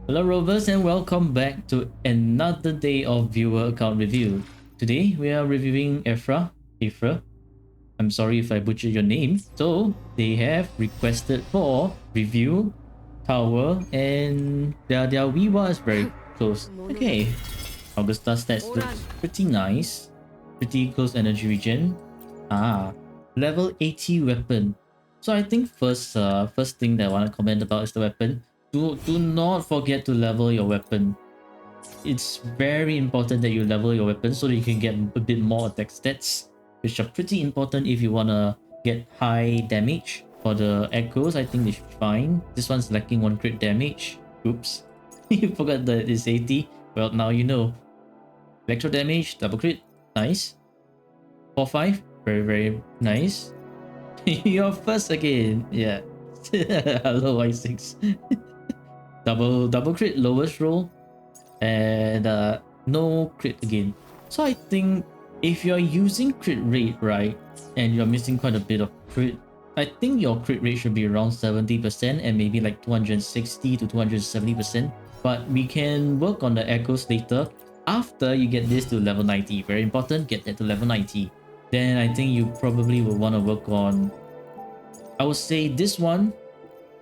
Hello Rovers and welcome back to another day of viewer account review. Today we are reviewing Afra. I'm sorry if I butchered your name. So they have requested for review, tower, and their Wuwa is very close. Okay, Augusta stats looks pretty nice. Pretty close energy regen. Level 80 weapon. So I think first thing that I want to comment about is the weapon. Do not forget to level your weapon. It's very important that you level your weapon so that you can get a bit more attack stats, which are pretty important if you want to get high damage. For the echoes, I think they should be fine. This one's lacking 1 crit damage. Oops. You forgot that it's 80. Well, now you know. Electro damage, double crit. Nice. 4-5. Very, very nice. You're first again. Yeah. Hello, I6. double crit, lowest roll. And no crit again. So I think if you're using crit rate, right, and you're missing quite a bit of crit, I think your crit rate should be around 70% and maybe like 260 to 270%. But we can work on the echoes later after you get this to level 90. Very important, get that to level 90. Then I think you probably will want to work on, I would say this one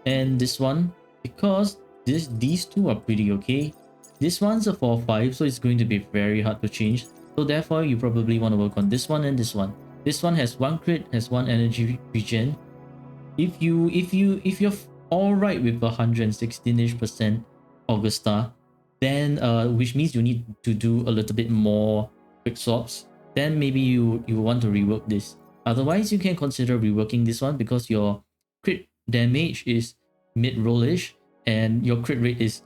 and this one, because these two are pretty okay. This one's a 4-5, so it's going to be very hard to change. So therefore, you probably want to work on this one and this one. This one has 1 crit, has 1 energy regen. If you're all right with 116ish% Augusta, then which means you need to do a little bit more quick swaps. Then maybe you want to rework this. Otherwise, you can consider reworking this one because your crit damage is mid-rollish and your crit rate is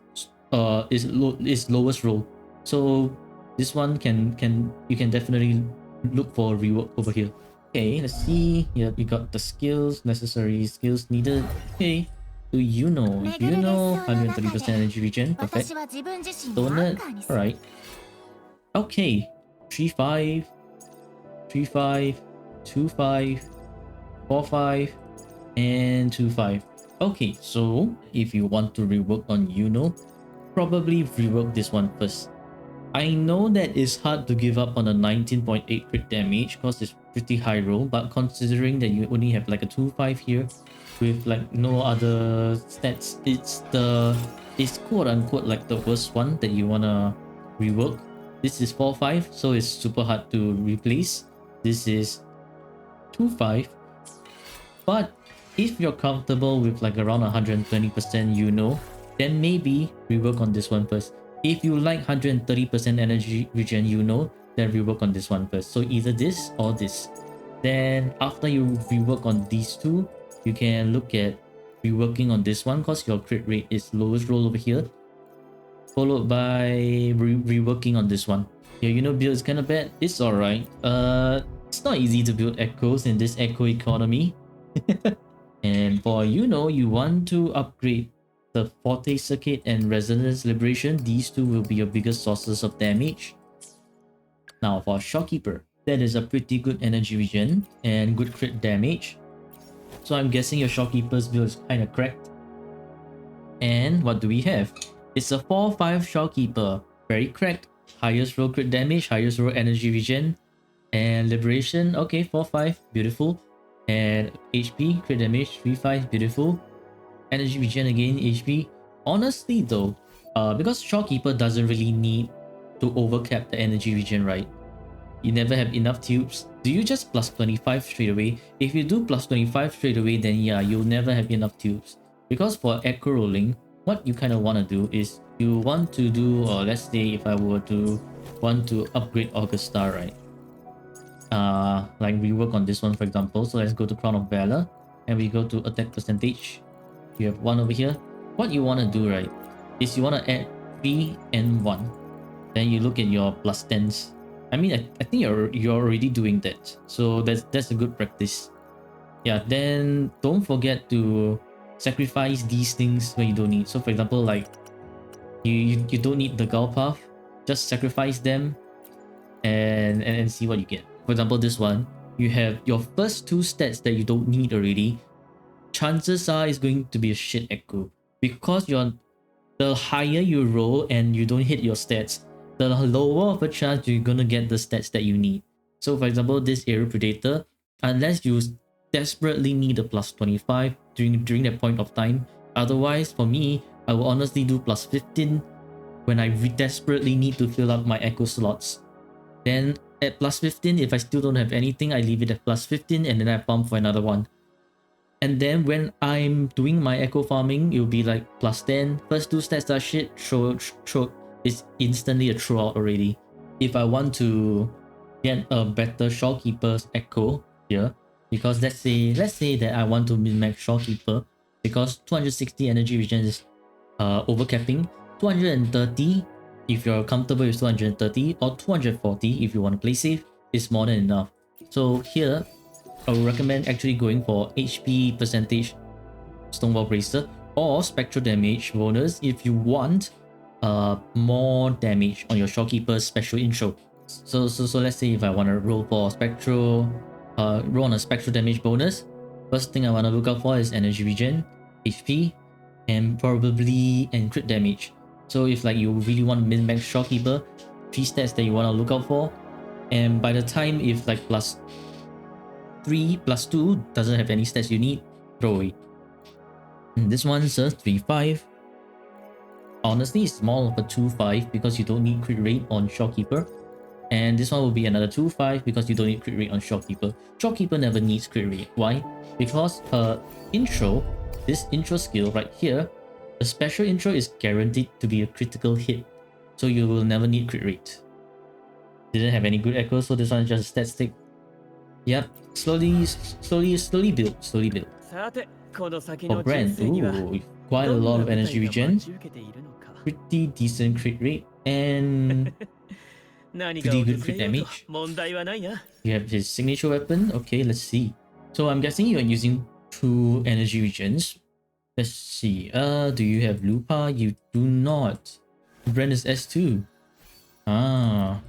lowest roll. So this one you can definitely look for rework over here. Okay, let's see. Yeah, we got the skills, necessary skills needed. Okay. Do you know? 130% energy regen. Perfect. Donut. Alright. Okay. 3-5. 3-5. 2-5. 4-5. And 2-5. Okay, so if you want to rework on probably rework this one first. I know that it's hard to give up on a 19.8 crit damage because it's pretty high roll, but considering that you only have like a 2-5 here with like no other stats, it's quote unquote like the worst one that you wanna rework. This is 4-5, so it's super hard to replace. This is 2-5, but if you're comfortable with like around 120% then maybe rework on this one first. If you like 130% energy regen then rework on this one first. So either this or this. Then after you rework on these two, you can look at reworking on this one because your crit rate is lowest roll over here. Followed by reworking on this one. Your build is kind of bad. It's alright. It's not easy to build echoes in this echo economy. And for you want to upgrade the Forte Circuit and Resonance Liberation. These two will be your biggest sources of damage. Now for Shockkeeper, that is a pretty good energy regen and good crit damage. So I'm guessing your Shockkeeper's build is kind of cracked. And what do we have? It's a 4-5 Shockkeeper. Very cracked. Highest roll crit damage, highest roll energy regen, and Liberation. Okay, 4-5. Beautiful. And HP, crit damage, 3-5. Beautiful. Energy regen again, HP. Honestly though, because Shockkeeper doesn't really need to overcap the energy regen, right? You never have enough tubes. Do you just plus 25 straight away? If you do plus 25 straight away, then yeah, you'll never have enough tubes. Because for echo rolling, what you kind of want to do is you want to do, or let's say if I were to want to upgrade Augusta, right? Like rework on this one for example. So let's go to Crown of Valor and we go to attack percentage. You have 1 over here. What you want to do, right, is you want to add 3 and 1. Then you look at your plus 10s. I mean, I think you're already doing that. So that's a good practice. Yeah, then don't forget to sacrifice these things when you don't need. So for example, like you don't need the Gull Path. Just sacrifice them and see what you get. For example, this one, you have your first 2 stats that you don't need already. Chances are it's going to be a shit echo because the higher you roll and you don't hit your stats, the lower of a chance you're gonna get the stats that you need. So for example, this Aerial Predator, unless you desperately need a plus 25 during that point of time, otherwise for me, I will honestly do plus 15 when I desperately need to fill up my echo slots. Then at plus 15, if I still don't have anything, I leave it at plus 15 and then I pump for another one. And then when I'm doing my echo farming, it'll be like plus 10. First two stats are shit, throw, it's instantly a throw out already. If I want to get a better Shorekeeper's echo here, because let's say that I want to min-max Shorekeeper, because 260 energy regen is overcapping, 230 if you're comfortable with 230, or 240 if you want to play safe, is more than enough. So here, I would recommend actually going for HP percentage Stonewall Bracer or Spectral Damage bonus if you want more damage on your Shorekeeper's special intro. So let's say if I want to roll for Spectral, roll on a Spectral Damage bonus, first thing I want to look out for is Energy Regen, HP, and probably crit damage. So if like you really want to min-max Shorekeeper, 3 stats that you want to look out for, and by the time if like plus 3 plus 2 doesn't have any stats you need, throw away. And this one's a 3-5. Honestly, it's more of a 2-5 because you don't need crit rate on Shorekeeper. And this one will be another 2-5 because you don't need crit rate on Shorekeeper. Shorekeeper never needs crit rate. Why? Because her intro, this intro skill right here, the special intro is guaranteed to be a critical hit. So you will never need crit rate. Didn't have any good echoes, so this one is just a stat stick. Yep, slowly build. For Brand, ooh, quite a lot of energy regen, pretty decent crit rate, and pretty good crit damage. You have his signature weapon. Okay, let's see. So I'm guessing you're using 2 energy regens. Let's see. Do you have Lupa? You do not. Brand is S2. Ah.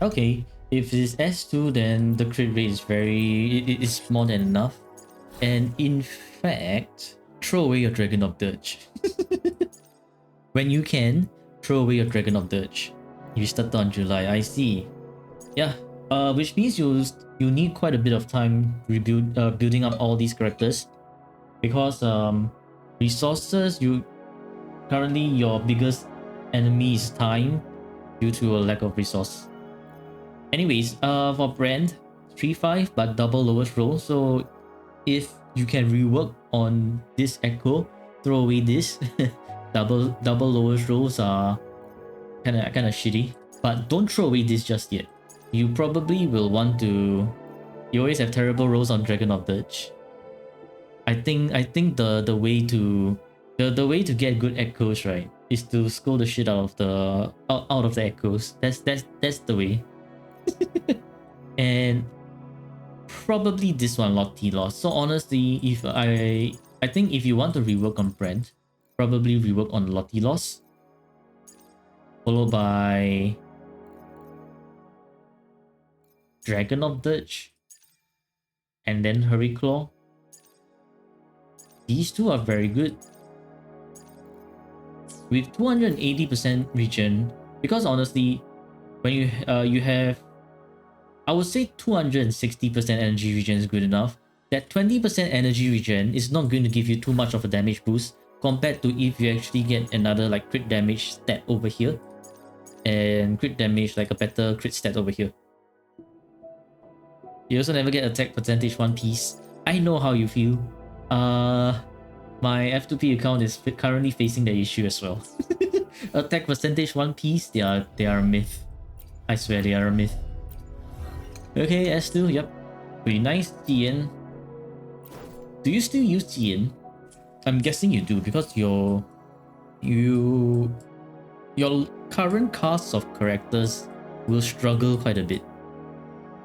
Okay. If it's S2, then the crit rate is it's more than enough. And in fact, throw away your Dragon of Dirge. When you can, throw away your Dragon of Dirge. You started on July, I see. Yeah, which means you need quite a bit of time building up all these characters, because resources, currently your biggest enemy is time due to a lack of resource. Anyways, for Brand, 3-5 but double lowest roll. So if you can rework on this echo, throw away this. double lowest rolls are kind of shitty, but don't throw away this just yet. You probably will want to. You always have terrible rolls on Dragon of Dirge. I think the way to get good echoes, right, is to scold the shit out of the echoes. That's the way. And probably this one, Lottie Loss. So honestly, if I think if you want to rework on Brent, probably rework on Lottie Loss, followed by Dragon of Dirge, and then Hurry Claw. These two are very good. With 280% regen, because honestly, when you have, I would say 260% energy regen is good enough. That 20% energy regen is not going to give you too much of a damage boost compared to if you actually get another like crit damage stat over here, and crit damage like a better crit stat over here. You also never get attack percentage 1 piece. I know how you feel. My F2P account is currently facing the issue as well. Attack percentage 1 piece, they are a myth. I swear they are a myth. Okay, S2, yep. Pretty nice. Jian. Do you still use Jian? I'm guessing you do, because your current cast of characters will struggle quite a bit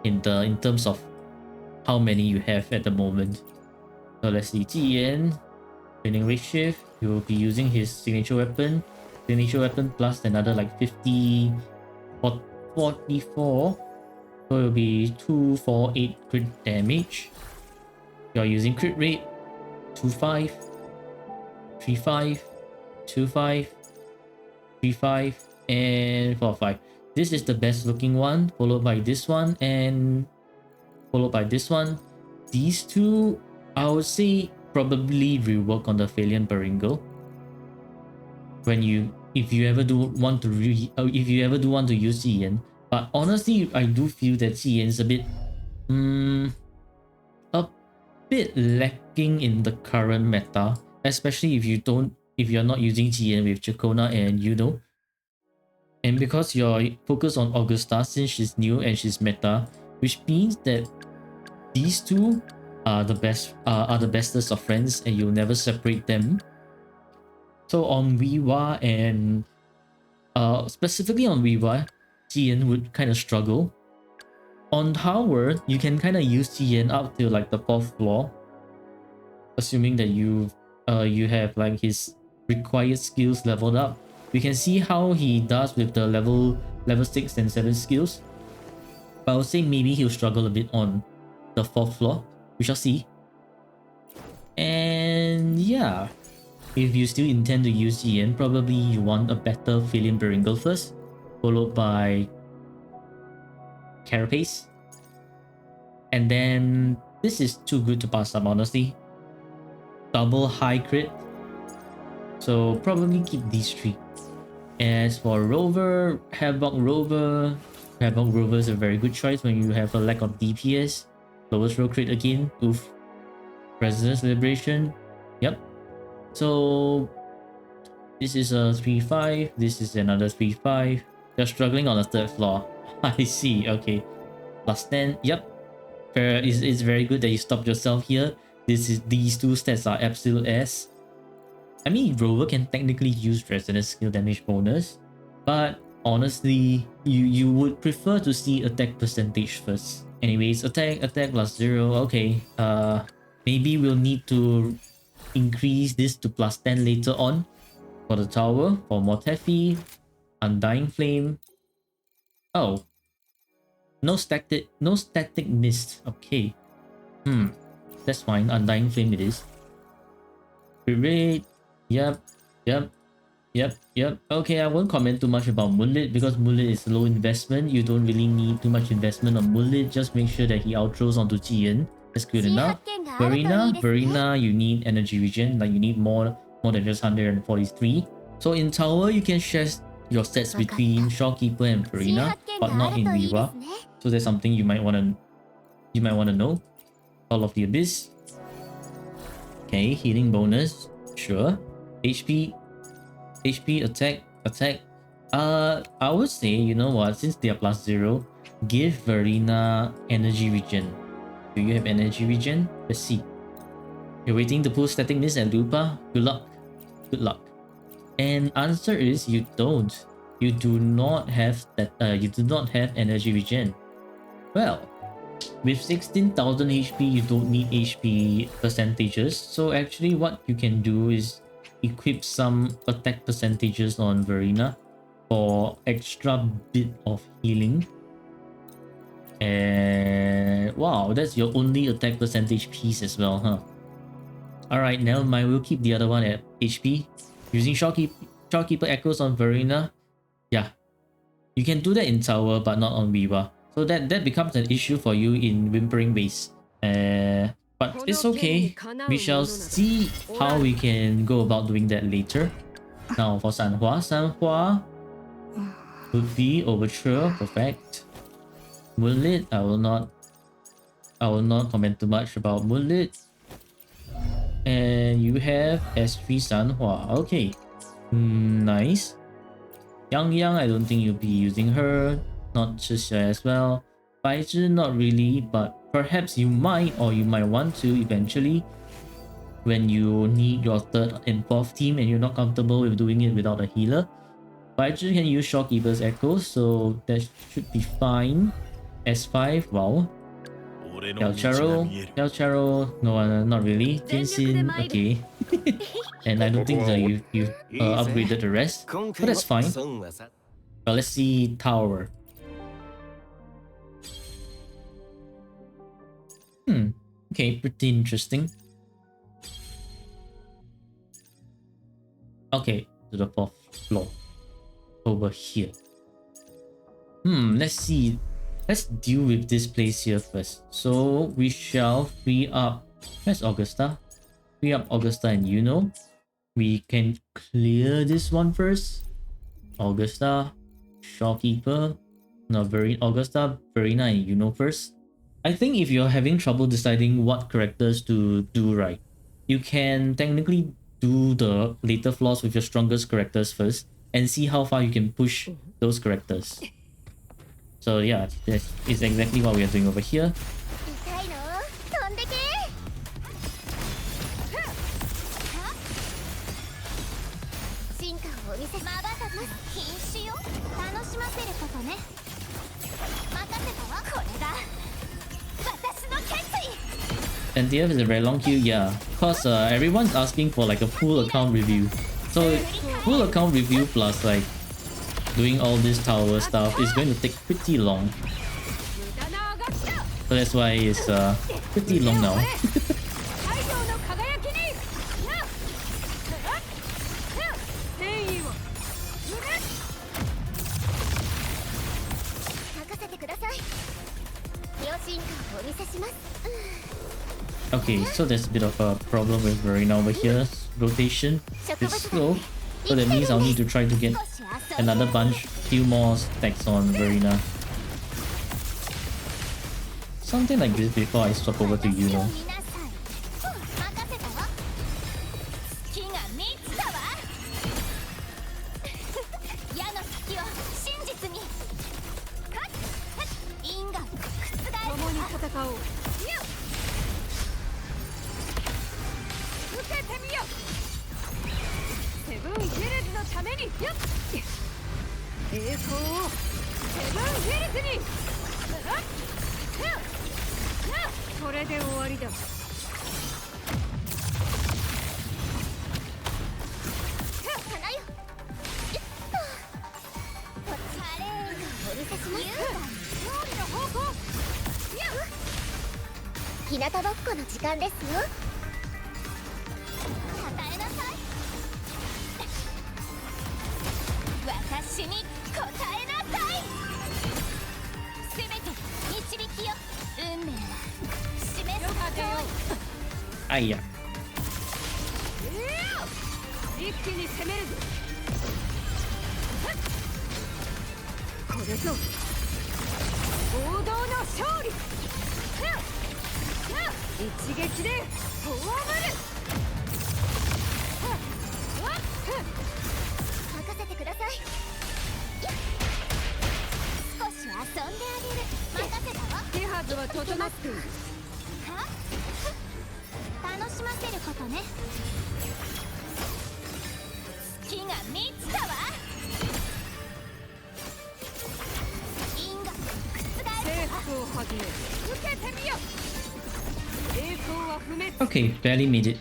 in terms of how many you have at the moment. So let's see, Jian, training rate shift, he will be using his signature weapon plus another like 50 or 44. So it'll be 248 crit damage. You're using crit rate 2-5, 3-5, 2-5, 3-5, and 4-5. This is the best looking one, followed by this one, and followed by this one. These two, I would say, probably rework on the Phalian Baringo. When if you ever do want to use Ziyan. But honestly, I do feel that Ziyan is a bit a bit lacking in the current meta, especially if you're not using Ziyan with Chakona and Yuno. And because you're focused on Augusta since she's new and she's meta, which means that these two are the bestest of friends and you'll never separate them. So on Wuwa and specifically on Wuwa, Ziyan would kind of struggle. On Tower, you can kind of use Ziyan up to like the 4th floor, assuming that you have like his required skills leveled up. We can see how he does with the level 6 and 7 skills. But I would say maybe he'll struggle a bit on the 4th floor. We shall see. And yeah, if you still intend to use Ziyan, probably you want a better Phalian Baringo first, followed by Carapace. And then this is too good to pass up, honestly. Double high crit. So probably keep these 3. As for Rover, Havoc Rover is a very good choice when you have a lack of DPS. Lowest roll crit again. Oof. President's Liberation. Yep. So this is a 3-5. This is another 3-5. They're struggling on the 3rd floor. I see. Okay. Plus 10. Yep. It's very good that you stopped yourself here. These two stats are absolute S. I mean, Rover can technically use Resonance skill damage bonus, but honestly, you would prefer to see attack percentage first. Anyways, attack plus 0. Okay. Maybe we'll need to increase this to plus 10 later on for the tower for more Teffi, Undying Flame. Oh. No static mist. Okay. That's fine. Undying Flame it is. Rate. Yep. Okay, I won't comment too much about Moonlit because Moonlit is low investment. You don't really need too much investment on Moonlit. Just make sure that he outthrows onto Ziyan. That's good enough. Verena, you need energy regen. Like you need more than just 143. So in tower, you can share your stats between Shopkeeper and Verena, but not in Wuwa. So that's something you might wanna know. Call of the Abyss. Okay, healing bonus. Sure. HP, attack. I would say, you know what, since they are plus 0, give Verena energy regen. Do you have energy regen? Let's see. You're waiting to pull static mist and Lupa? Good luck. And answer is you don't. You do not have energy regen. Well, with 16,000 HP, you don't need HP percentages. So actually what you can do is equip some attack percentages on Verena for extra bit of healing. And wow, that's your only attack percentage piece as well, huh? Alright, never mind, we'll keep the other one at HP. Using Shopkeeper Echoes on Verena. Yeah, you can do that in tower but not on Wuwa. So that becomes an issue for you in Whimpering Base. But it's okay. We shall see how we can go about doing that later. Now for Sanhua would be Overture, perfect. Moonlit, I will not comment too much about Moonlit. And you have S3 Sanhua. Okay. Nice. Yang, I don't think you'll be using her. Not Chisha as well. Baizhi, not really, but perhaps you might, or you might want to eventually when you need your 3rd and 4th team and you're not comfortable with doing it without a healer. Baizhi can use Shopkeeper's Echo, so that should be fine. S5, wow. Yao no, not really. Jinxin, okay. And I don't think that you've upgraded the rest, but that's fine. Well, let's see Tower. Okay, pretty interesting. Okay, to the 4th floor over here. Let's see. Let's deal with this place here first. So we shall free up. Where's Augusta? Free up Augusta and we can clear this one first. Augusta, shopkeeper. No, Augusta, Verena, and first. I think if you're having trouble deciding what characters to do right, you can technically do the later floors with your strongest characters first and see how far you can push those characters. So yeah, that is exactly what we are doing over here. And the is a very long queue, yeah, because everyone's asking for like a full account review. So full account review plus like doing all this tower stuff is going to take pretty long. So that's why it's pretty long now. Okay, so there's a bit of a problem with Verena over here. Rotation is slow, so that means I'll need to try to get another few more stacks on Verena. Something like this before I swap over to Yuno. Aiyah. Okay, barely made it.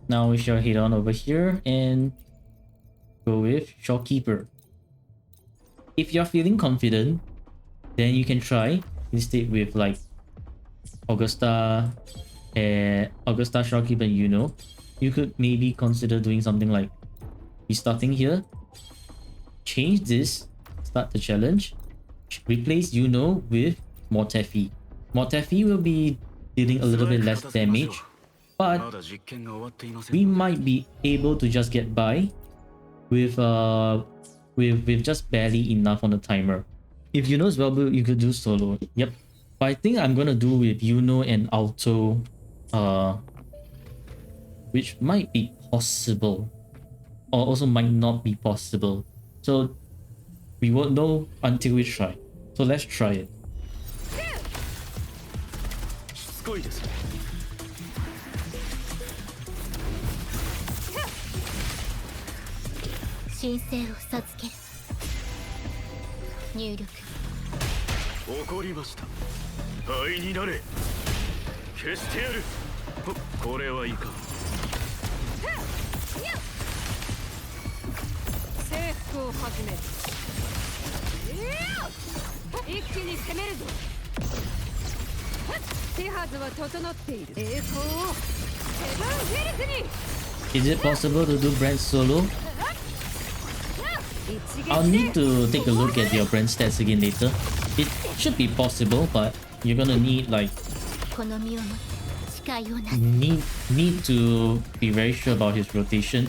Now we shall head on over here and go with Shopkeeper. If you're feeling confident, then you can try instead with like Augusta, Shopkeeper, and you could maybe consider doing something like restarting here, change this, start the challenge, replace with Mortefi. Mortefi will be dealing a little bit less damage, but we might be able to just get by with just barely enough on the timer. If Yuno's well-built, you could do solo. Yep. But I think I'm gonna do with Yuno and Alto, which might be possible, or also might not be possible. So we won't know until we try. So let's try it. Is it possible to do Brand solo? I'll need to take a look at your Brand stats again later. It should be possible, but you're gonna need like need to be very sure about his rotation.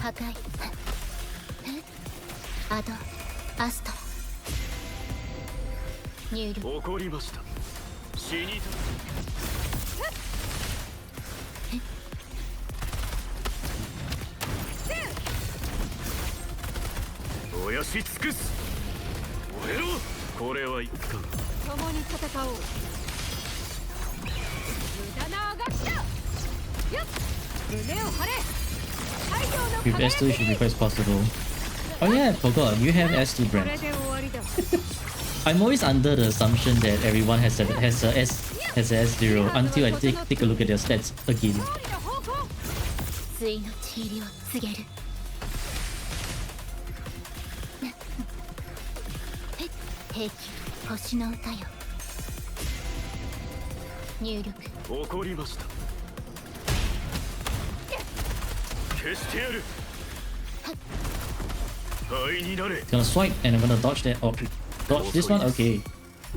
With S2 it should be quite possible. Oh yeah, I forgot, you have S2 Brand. I'm always under the assumption that everyone has a S0 until I take a look at their stats again. Gonna swipe and I'm gonna dodge that. Oh, dodge this one? Okay.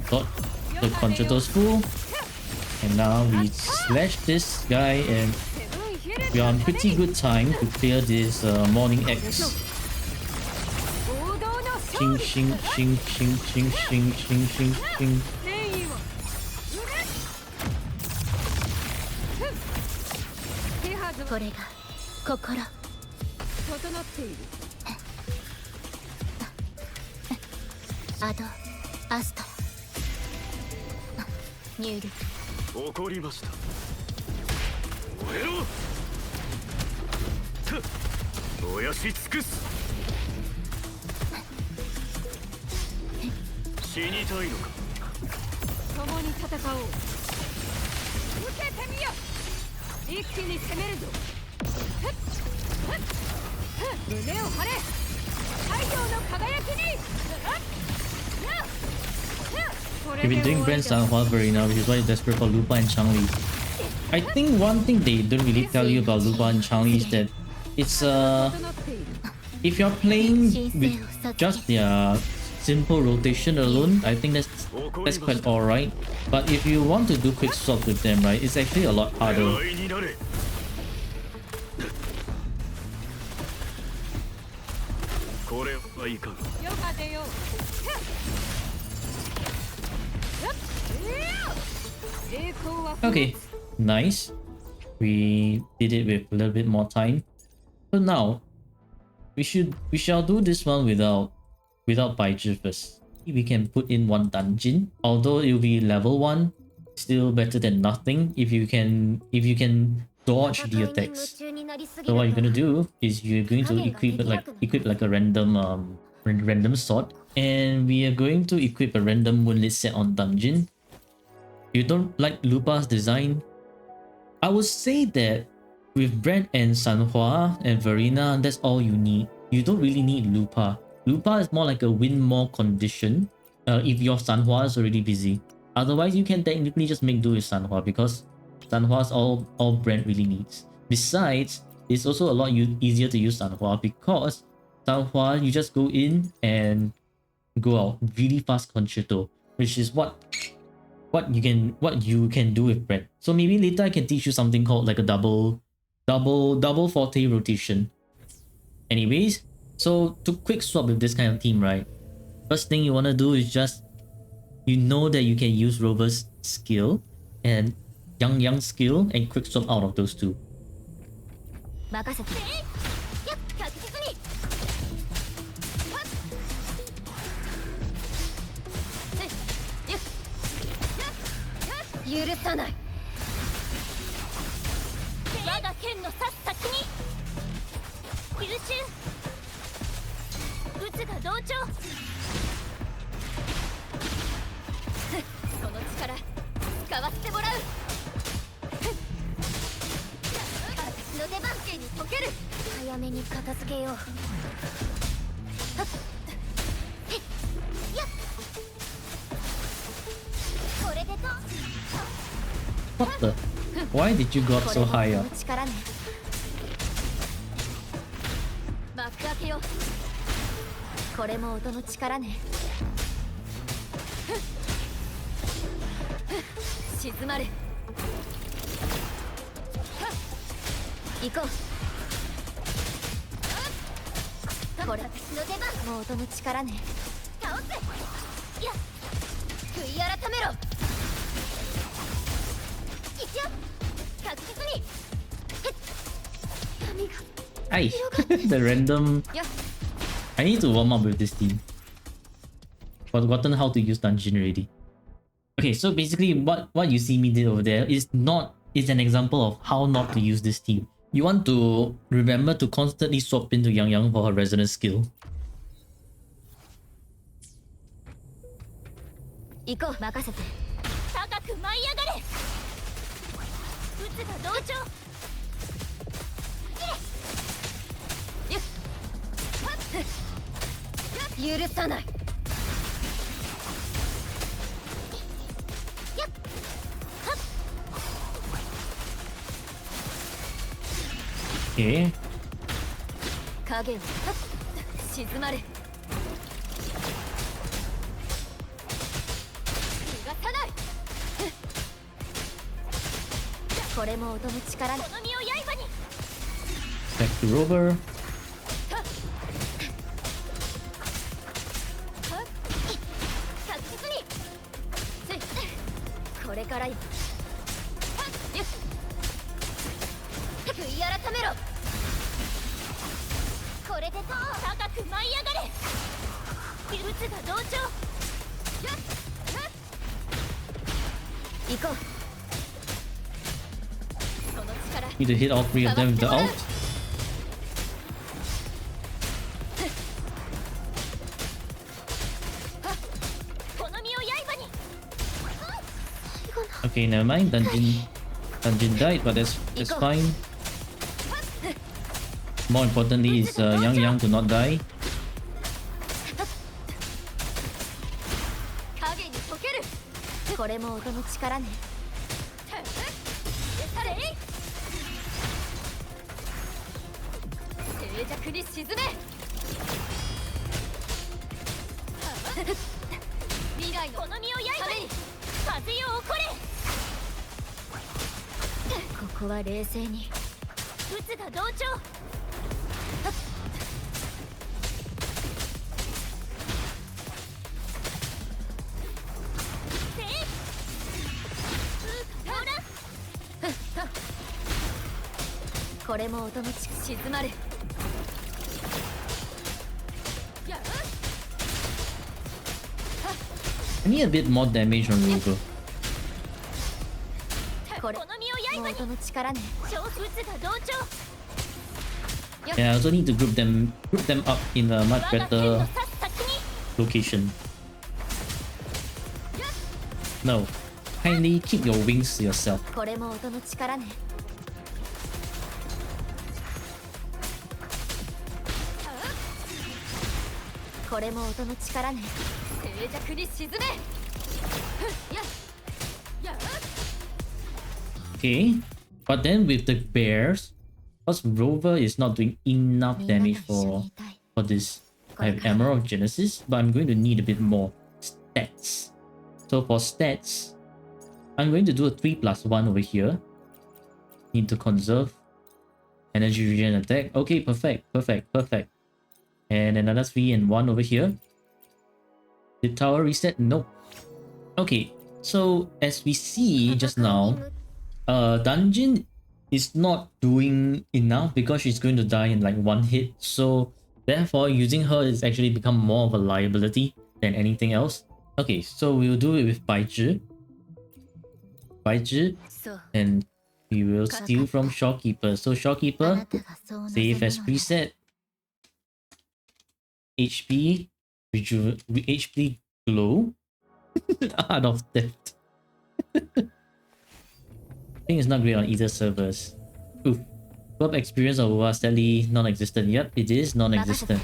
Dodge the concerto's full. And now we slash this guy and we are on pretty good time to clear this morning X. Shing shing shing shing shing shing shing shing shing. We've been doing Brand Sanhua Verena, which is why you're desperate for Lupa and Changli. I think one thing they don't really tell you about Lupa and Changli is that it's if you're playing with just their simple rotation alone, I think that's quite alright. But if you want to do quick swap with them, right, it's actually a lot harder. Okay, nice. We did it with a little bit more time. So now we shall do this one without Baizhi first. We can put in one dungeon. Although it will be level 1, still better than nothing if you can dodge the attacks. So what you're gonna do is you're going to equip like a random sword, and we are going to equip a random moonlit set on dungeon. If you don't like Lupa's design, I would say that with Brand and Sanhua and Verena, that's all you need. You don't really need Lupa. Lupa is more like a win more condition if your Sanhua is already busy. Otherwise, you can technically just make do with Sanhua because Sanhua is all Brand really needs. Besides, it's also a lot easier to use Sanhua because Sanhua, you just go in and go out really fast concerto, which is what you can do with Brand. So maybe later I can teach you something called like a double forte rotation. Anyways, so to quick swap with this kind of team, right? First thing you want to do is just, you know that you can use Rovers skill and Yang skill and quick swap out of those two. What the? Why did you go up so high up? これも音の力ね。静まれ。行こう。これ私の出番。もう音の力ね。倒せ。いや。悔い改めろ。行くよ。確実に。神が。Aye, the random. I need to warm up with this team. Forgotten how to use dungeon already. Okay, so basically what you see me did over there is an example of how not to use this team. You want to remember to constantly swap into Yang Yang for her resonance skill. 行こう、任せて。高く舞い上がれ。撃つが同調。許さない。Okay. 影を静まれ。逃がさない。これも音の力。この身を刃に。Back to Rover. これからよ。悔い改めろ。これでと高く舞い上がれ。撃つが同調。行こう。その力。Need to hit all three of them with the ult. この身を刃に。Okay, never mind. Dungeon died, but that's fine. More importantly is Yang Yang to not die. 影に溶ける。これも音の力ね。静寂に沈め。未来のこの身を刃に。風よ起これ。ここは冷静に。撃つが同調。これも音の力。静まれ。I need a bit more damage on Rover. これも音の力ね。撃つが同調。Yeah, I also need to group them up in a much better location. No, kindly keep your wings to yourself. これも音の力ね。これも音の力ね。静寂に沈め。Okay, but then with the bears, because Rover is not doing enough damage for this. I have Emerald of Genesis, but I'm going to need a bit more stats. So for stats, I'm going to do a 3+1 over here. Need to conserve energy regen attack. Okay, perfect. And another 3 and 1 over here. Did tower reset? Nope. Okay, so as we see just now, dungeon is not doing enough because she's going to die in like one hit. So therefore, using her is actually become more of a liability than anything else. Okay, so we'll do it with Baizhi. And we will steal from Shopkeeper. So Shopkeeper, save as preset. HP, HP glow. Art of Theft. I think it's not great on either servers. Oof. Club experience of Wuwa sadly non-existent. Yep, it is non-existent.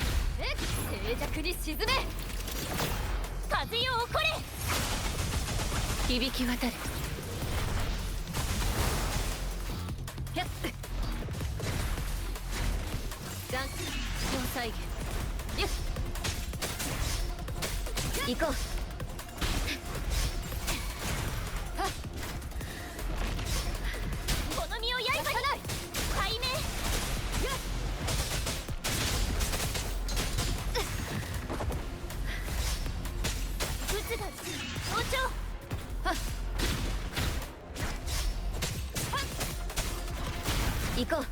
断強再現よっ行こうこの身を刃に解明渦が同調行こう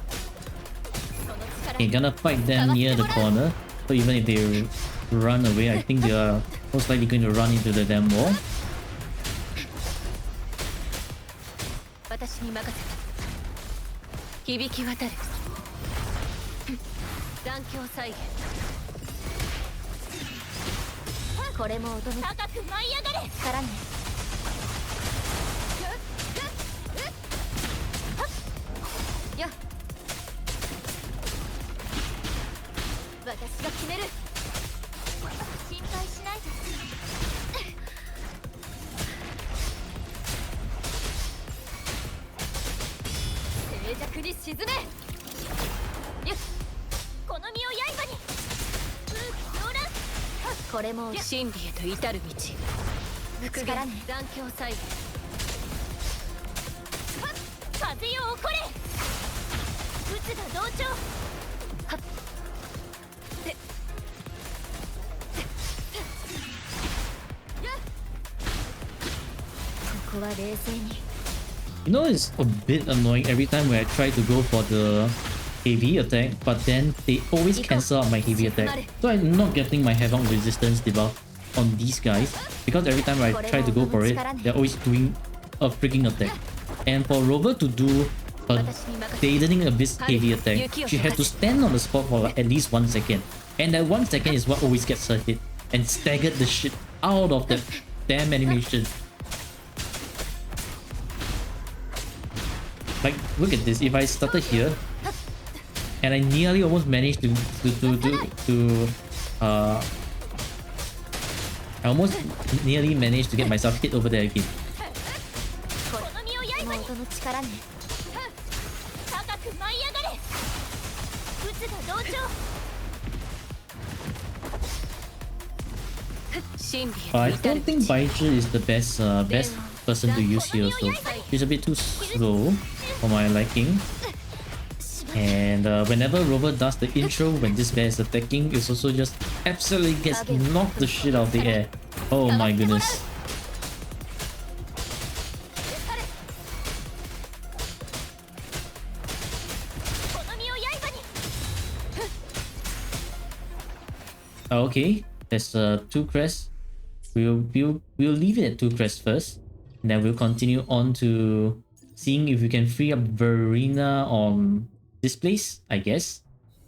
You're gonna fight them near the corner, so even if they run away, I think they are most likely going to run into the damn wall. 私に任せた響き渡る残響再現これも音の高く舞い上がれからねよっ私が決める心配しないで静寂に沈めよっこの身を刃に空気狂乱これも真理へと至る道力ね残響再現風よ起これ渦が同調はっここは冷静に You know, it's a bit annoying every time when I try to go for the heavy attack, but then they always cancel out my heavy attack. So I'm not getting my Havoc resistance debuff on these guys, because every time I try to go for it, they're always doing a freaking attack. And for Rover to do a Deadening Abyss heavy attack, she had to stand on the spot for like at least 1 second. And that 1 second is what always gets her hit, and staggered the shit out of that damn animation. Like, look at this. If I started here, and I nearly almost managed to I almost nearly managed to get myself hit over there again. I don't think Baizhi is the best person to use here, so she's a bit too slow for my liking. And whenever Rover does the intro when this bear is attacking, it also just absolutely gets knocked the shit out of the air. Oh my goodness. Okay, there's 2 crests. We'll leave it at 2 crests first, and then we'll continue on to seeing if we can free up Verena on this place, I guess.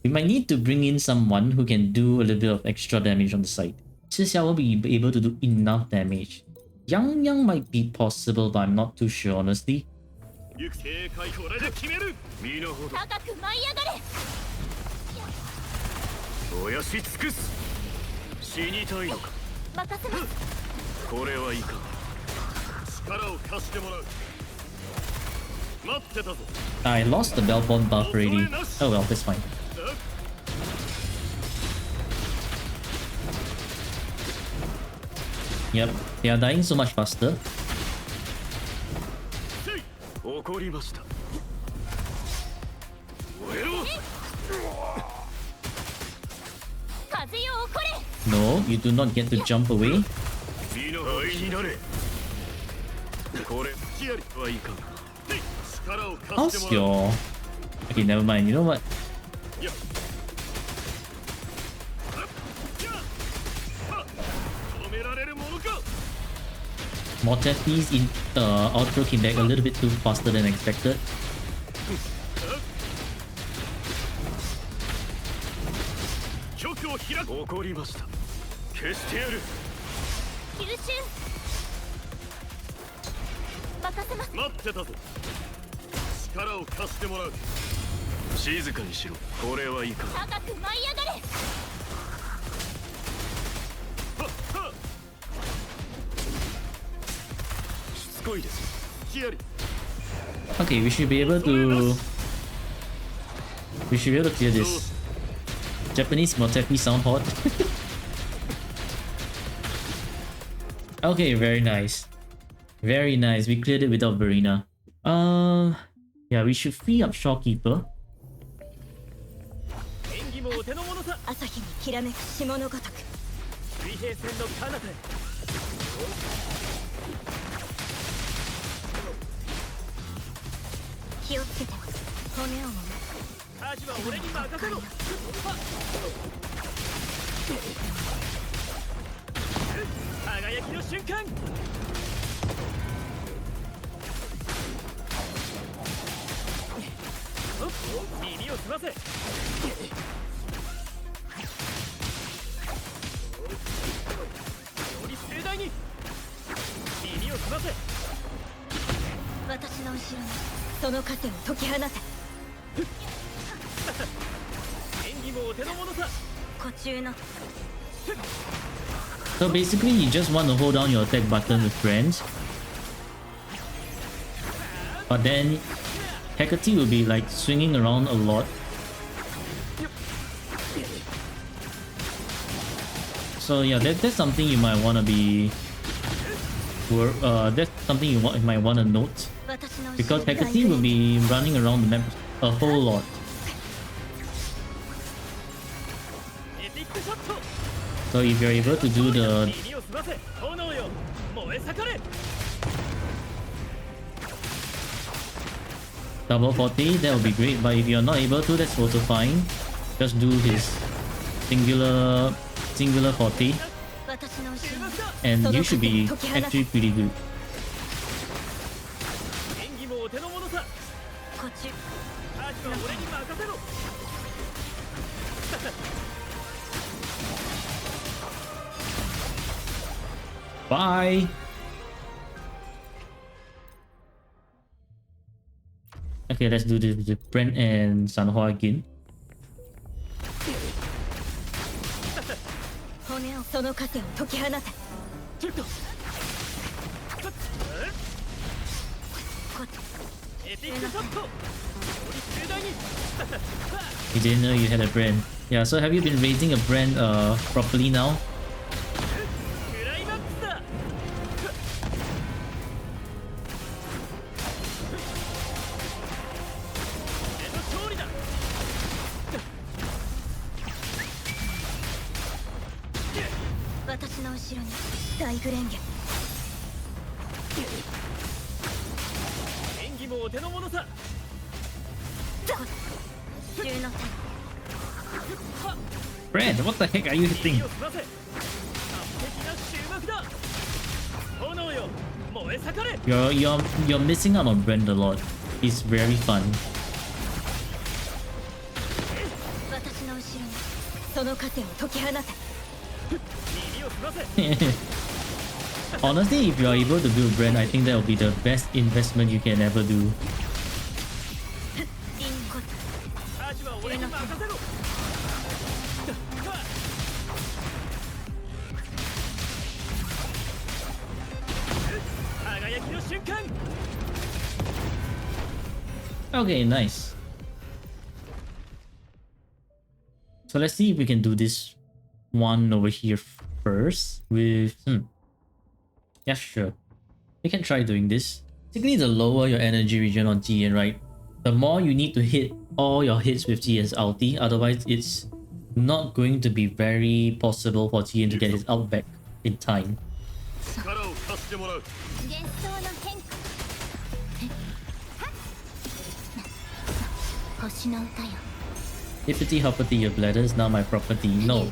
We might need to bring in someone who can do a little bit of extra damage on the side. Xia will be able to do enough damage. Yang might be possible, but I'm not too sure, honestly. I lost the Bellborn buff already. Oh well, that's fine. Yep, they are dying so much faster. No, you do not get to jump away. How's your... Okay, never mind. You know what? Mortetti's in outro came back a little bit too faster than expected. Okay, we should be able to clear this. Japanese Motepi sound hot. Okay, very nice. Very nice. We cleared it without Verena. Yeah, we should free up Shopkeeper. 朝日にきらめく霜のごとく水平線の彼方へ気をつけて骨をもむアジは俺に任せろ輝きの瞬間耳を澄ませ盛大に耳を澄ませ私の後ろにその盾を解き放て演技もお手の物さ呼吸の So basically, you just want to hold down your attack button with friends. But then, Hecate will be like swinging around a lot. So yeah, that's something you might want to be... that's something you might want to note. Because Hecate will be running around the map a whole lot. So if you're able to do the double 40, that would be great. But if you're not able to, that's also fine. Just do his singular 40 and you should be actually pretty good. Bye! Okay, let's do this with Brent and Sanhua again. You didn't know you had a brand. Yeah, so have you been raising a brand properly now? Brand, what the heck are you hitting? You're missing out on Brand a lot. He's very fun. Honestly, if you're able to build Brand, I think that will be the best investment you can ever do. Okay, nice. So let's see if we can do this one over here first with... Yeah, sure. We can try doing this. Basically, the lower your energy region on TN, right? The more you need to hit all your hits with TN's ulti, otherwise it's not going to be very possible for TN to get his ult back in time. Hippity hoppity, your bladder is now my property. No.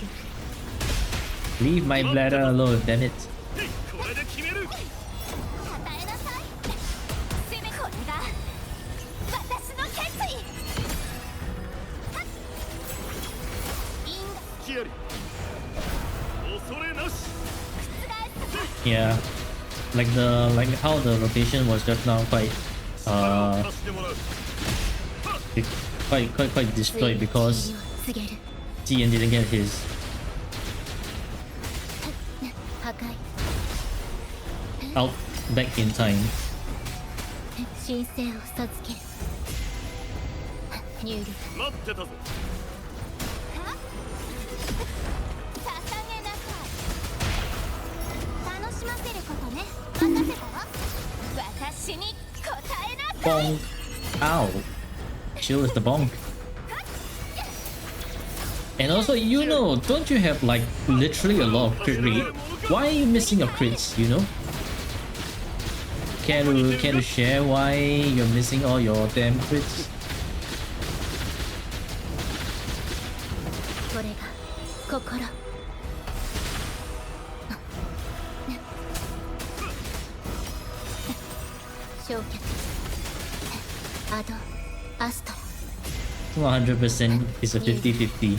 Leave my bladder alone, damn it. Yeah. Like how the rotation was just now quite quite destroyed because TN didn't get his out back in time. Bonk. Ow. Chill with the bonk. And also, you know, don't you have like literally a lot of crit rate? Why are you missing your crits, you know? Care to share why you're missing all your damn crits? It's not 100%, it's a 50-50.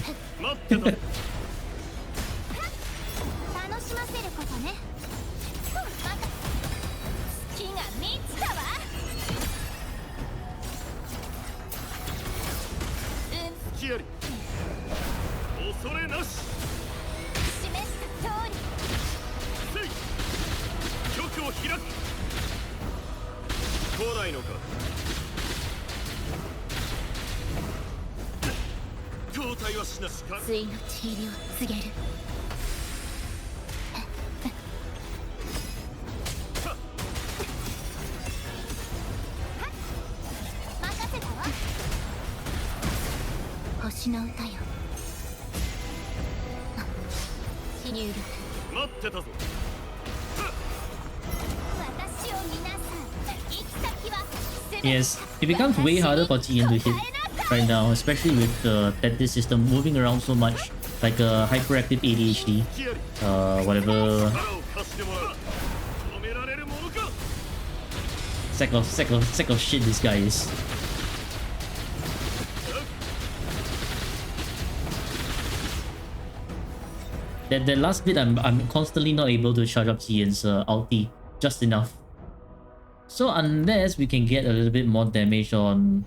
対の治療を告げる。任せたわ。星の歌よ。入力。待ってたぞ。私を皆さん、行き先は。Yes, it becomes way harder for TN to hit right now, especially with the Tetris system moving around so much, like a hyperactive ADHD, whatever. Sack of shit this guy is. That last bit, I'm constantly not able to charge up TN's ulti just enough. So unless we can get a little bit more damage on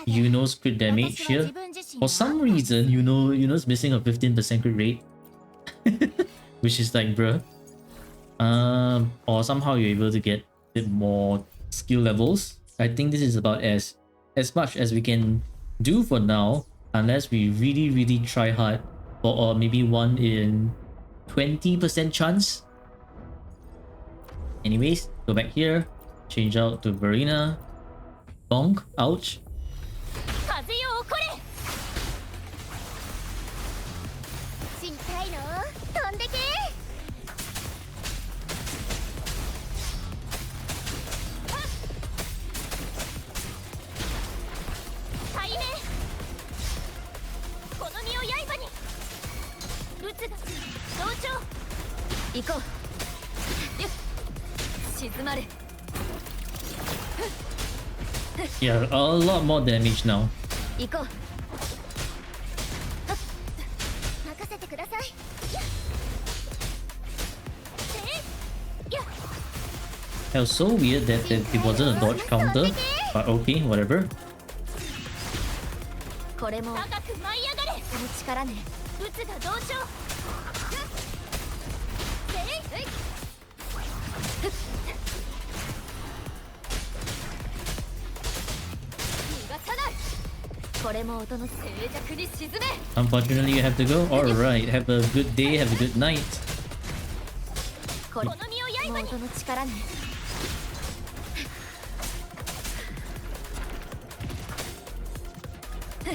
Yuno's crit damage here, for some reason Yuno's missing a 15% crit rate, which is like bruh. Or somehow you're able to get a bit more skill levels. I think this is about as much as we can do for now, unless we really try hard for maybe 1 in 20% chance. Anyways, go back here, change out to Verena. Bonk, ouch. Yeah, a lot more damage now. It was so weird that it wasn't a dodge counter, but okay, whatever. Unfortunately, you have to go. Alright, have a good day, have a good night.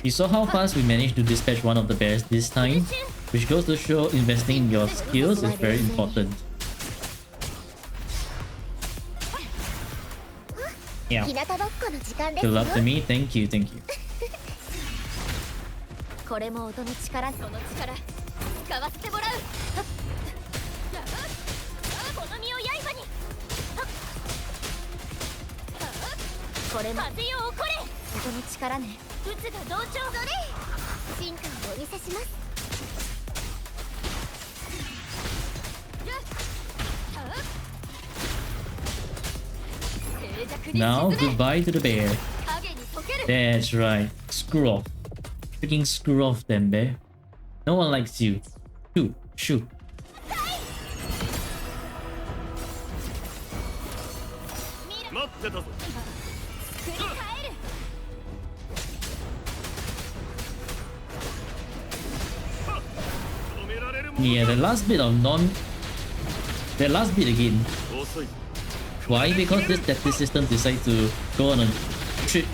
You saw how fast we managed to dispatch one of the bears this time, which goes to show investing in your skills is very important. Yeah. Good luck to me, thank you. Now, goodbye to the bear. That's right. Screw off. Freaking screw off them, bear. No one likes you. Shoot. Yeah, the last bit of the last bit again. Why? Because this tactic system decided to go on a trip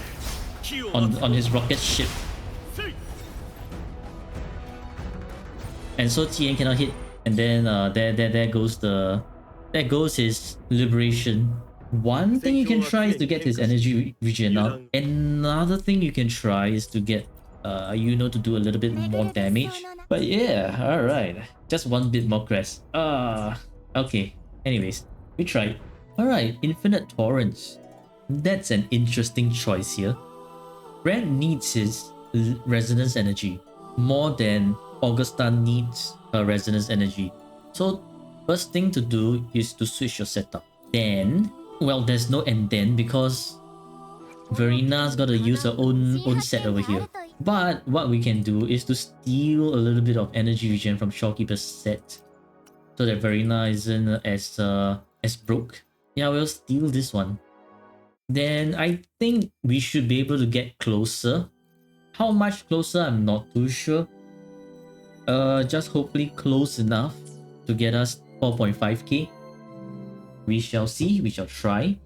on his rocket ship. And so Tien cannot hit, and then there goes his liberation. One thing you can try is to get his energy regen up. Another thing you can try is to get to do a little bit more damage. But yeah, alright. Just one bit more crest. Okay. Anyways, we tried. Alright, Infinite Torrents. That's an interesting choice here. Red needs his resonance energy more than Augusta needs her resonance energy. So first thing to do is to switch your setup. Then, well, there's no and then because Verina's gotta use her own set over here. But what we can do is to steal a little bit of energy regen from Shopkeeper's set, so that Verina isn't as broke. Yeah, we'll steal this one. Then I think we should be able to get closer. How much closer, I'm not too sure. Just hopefully close enough to get us 4.5k. We shall see, we shall try.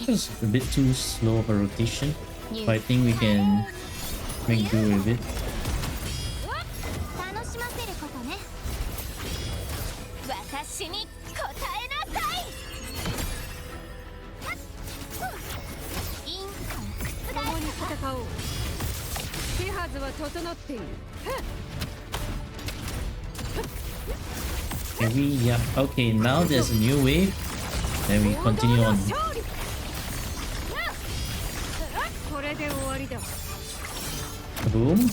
It's a bit too slow of a rotation, but I think we can make do with it. Yeah, okay, now there's a new wave. Then we continue on. Boom.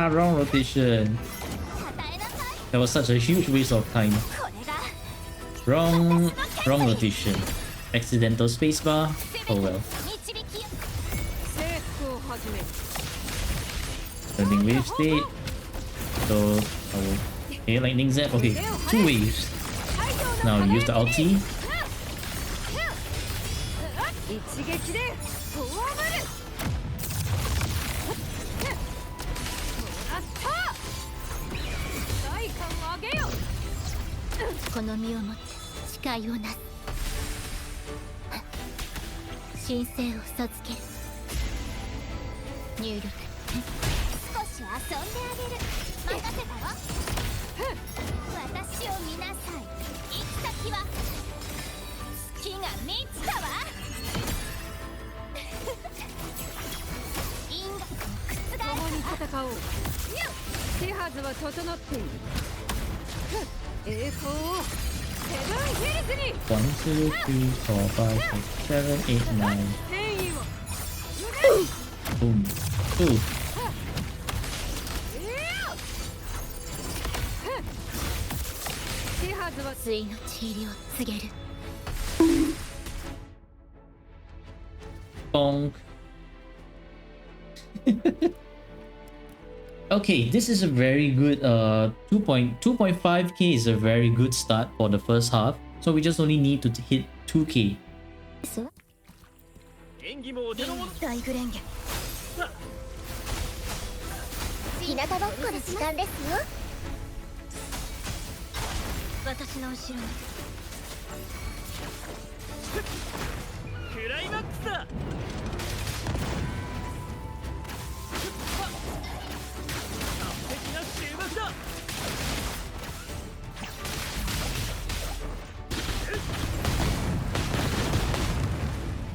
Wrong rotation. That was such a huge waste of time. Wrong rotation. Accidental spacebar. Oh well. Turning wave state. So, okay, lightning zap. Okay, 2 waves. Now use the ulti. One, two, three, four, five, six, seven, eight, nine. Boom. Ooh. Bonk. Okay, this is a very good 2.5k is a very good start for the first half. So we just only need to hit 2k.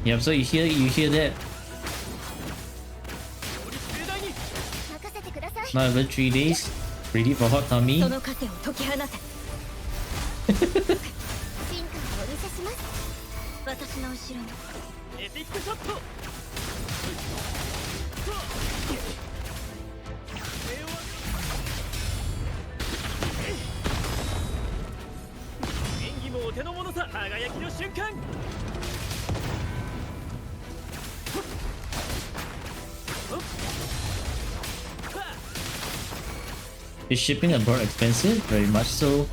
Yep, so you hear that? 任せてください。 Not even 3 days. Ready for hot tummy? その糧を解き放て。進化をお見せします。私の後ろに。エピックショット。演技もお手の物さ。輝きの瞬間。 Is shipping abroad expensive? Very much so.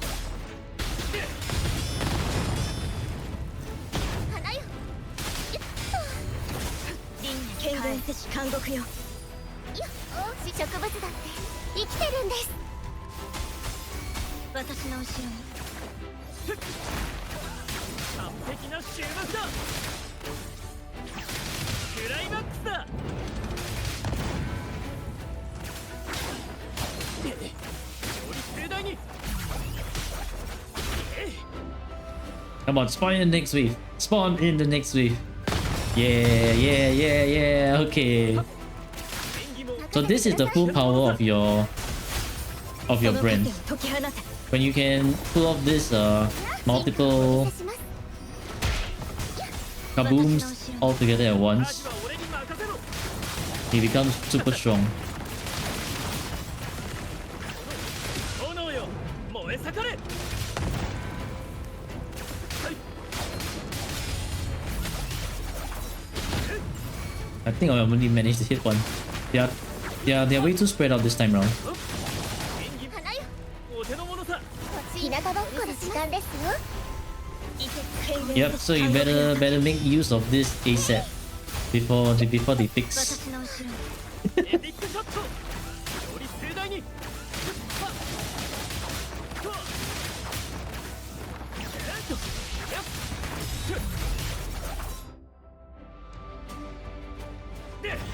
花よ。剣言せし監獄よ。いや、植物だって生きてるんです。私の後ろに。完璧な終幕だ。クライマックスだ。 Come on, spawn in the next wave. Spawn in the next wave. Yeah, yeah, yeah, yeah. Okay. So this is the full power of your brand. When you can pull off this multiple kabooms all together at once, he becomes super strong. I think I only managed to hit one. They're way too spread out this time round. Yep, so you better make use of this ASAP before they fix.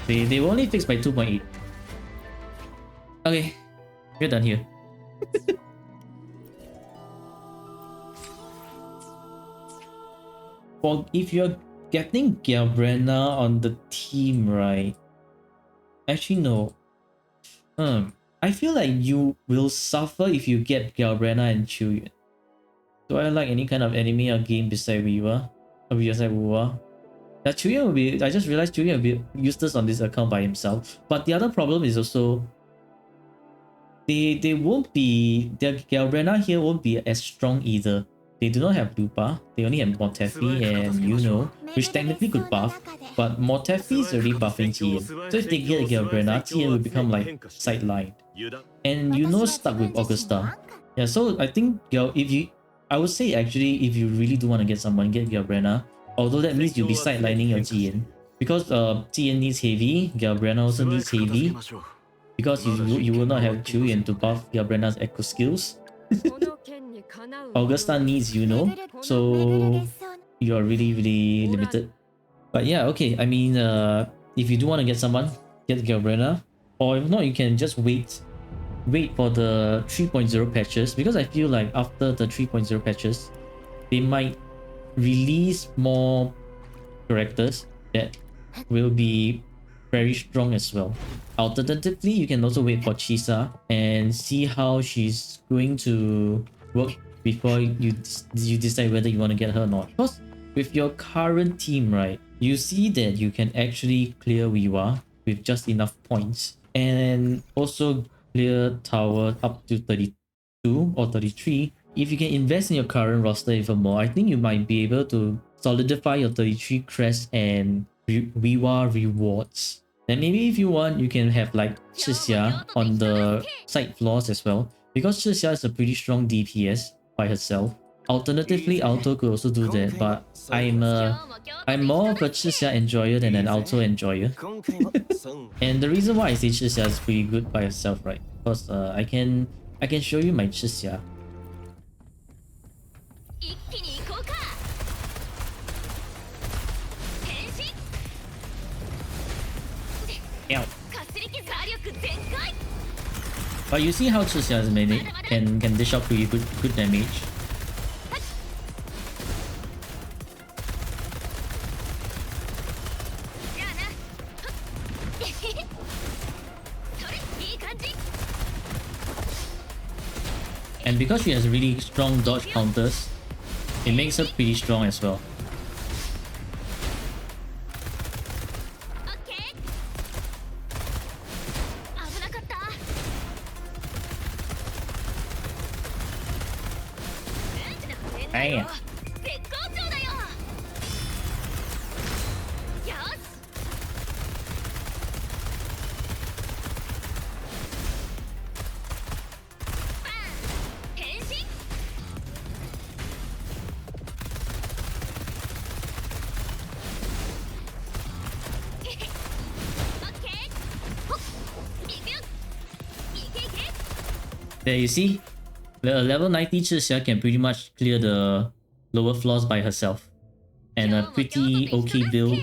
They were only fixed by 2.8. Okay, we're done here. For if you're getting Galbrena on the team, right? Actually, no. I feel like you will suffer if you get Galbrena and Chuyan. Do I like any kind of anime or game beside Wuwa? Or beside Wuwa? That Chuyan will be. I just realized Chuyan will be useless on this account by himself. But the other problem is also they won't be. Their Galbrena here won't be as strong either. They do not have Lupa. They only have Motefi and Yuno, which technically could buff, but Motefi is already buffing Tien. So if they get a Galbrena, Tien will become like sidelined. And Yuno stuck with Augusta. Yeah, so I think I would say actually if you really do want to get someone, get Galbrena. Although that means you'll be sidelining your Tien. Because Tien needs heavy, Galbrena also needs heavy. Because you will not have Chuyan to buff Galbrena's echo skills. Augusta needs Yuno, so you are really limited. But yeah, okay. I mean, if you do want to get someone, get Galbrena, or if not, you can just wait for the 3.0 patches, because I feel like after the 3.0 patches, they might release more characters that will be very strong as well. Alternatively, you can also wait for Chisa and see how she's going to work before you decide whether you want to get her or not. Because with your current team, right, you see that you can actually clear Wuwa with just enough points, and also clear tower up to 32 or 33. If you can invest in your current roster even more, I think you might be able to solidify your 33 crest and Wuwa rewards. Then maybe if you want, you can have like Chixia on the side floors as well, because Chixia is a pretty strong DPS by herself. Alternatively, Alto could also do that, but I'm more of a Chixia enjoyer than an Alto enjoyer. And the reason why I say Chixia is pretty good by herself, right? Because I can show you my Chixia. Ow. かすり傷火力全開 But you see how Chixia can dish out pretty good damage. じゃあなそれいい感じ And because she has really strong dodge counters, it makes her pretty strong as well. オッケー危なかったはいや絶好調だよよしバン変身 オッケーほっいくよいけいけ There you see, the level 90 Chixia can pretty much clear the lower floors by herself. And a pretty okay build.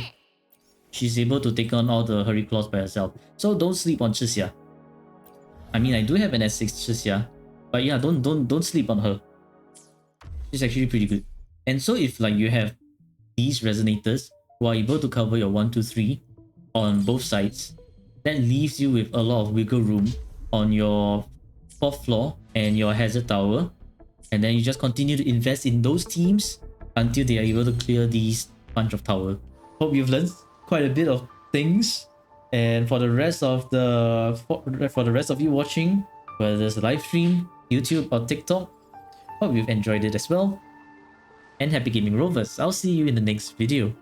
She's able to take on all the Hurry Claws by herself. So don't sleep on Chixia. I mean, I do have an S6 Chixia, but yeah, don't sleep on her. She's actually pretty good. And so if like you have these resonators who are able to cover your 1, 2, 3 on both sides, that leaves you with a lot of wiggle room on your 4th floor and your hazard tower. And then you just continue to invest in those teams until they are able to clear these bunch of tower. Hope you've learned quite a bit of things. And for the rest of you watching, whether it's a live stream, YouTube or TikTok, hope you've enjoyed it as well. And happy gaming Rovers. I'll see you in the next video.